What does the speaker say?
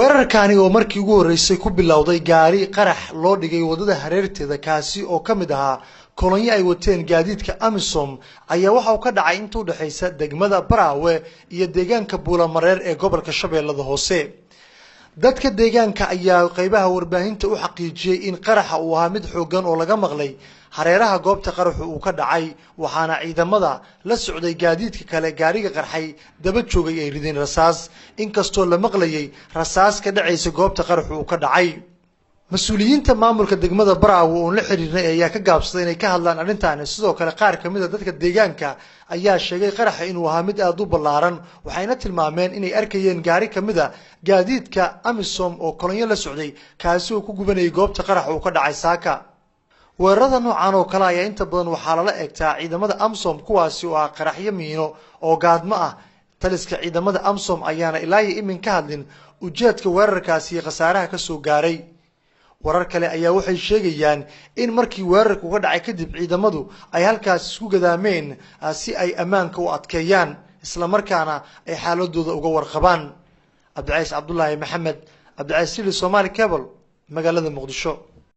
weerarkaani oo markii ugu horeysay ku bilowday gaari qarax loo dhigay wadada hareerteeda kaasi oo kamid ahaa kolonyo ay wateen gaadiidka Amisom ayaa waxa uu ka dhacay inta u dhaxaysa degmada Baraawe iyo deegaanka Buulamareer ee gobolka Shabeellada Hoose. dadka deegaanka ayaa qaybaha warbaahinta u xaqiijiyay in qaraxa uu ahaa mid xoogan oo laga maqlay hareeraha goobta qaraxu uu ka dhacay waxaana ciidamada la socday gaadiidka kale gaariga qarxay daba joogay ay rideen rasaas inkastoo la maqlayay rasaas ka dhacaysa goobta qaraxu uu ka dhacay. mas'uuliyiinta maamulka degmada Baraawe oo la xiriirnay ayaa ka gaabsaday inay ka hadlaan arrintan sidoo kale qaar kamid ah dadka deegaanka ayaa sheegay qaraxa inuu ahaa mid aad u ballaaran waxayna tilmaameen inay arkayeen gaari kamid ah gaadiidka Amisom oo kolonyo la socday kaasi oo ku gubanayay goobta qaraxa uu ka dhacay saaka. weerarada noocan oo kale ayaa inta badan waxaa lala eegtaa ciidamada Amisom kuwaasi oo ah qaraxyo miino oo gaadmo ah. taliska ciidamada Amisom ayaana ilaa iyo imin ka hadlin ujeedka weerarkaasi iyo khasaaraha ka soo gaaray. warar kale ayaa waxay sheegayaan in markii weerarku ka dhacay kadib ciidamadu ay halkaas isku gadaameen si ay ammaanka u adkeeyaan isla markaana ay xaaladooda uga warqabaan. Abdulaahi Maxamed, Abdulaahi Somali Cable, magaalada Muqdisho.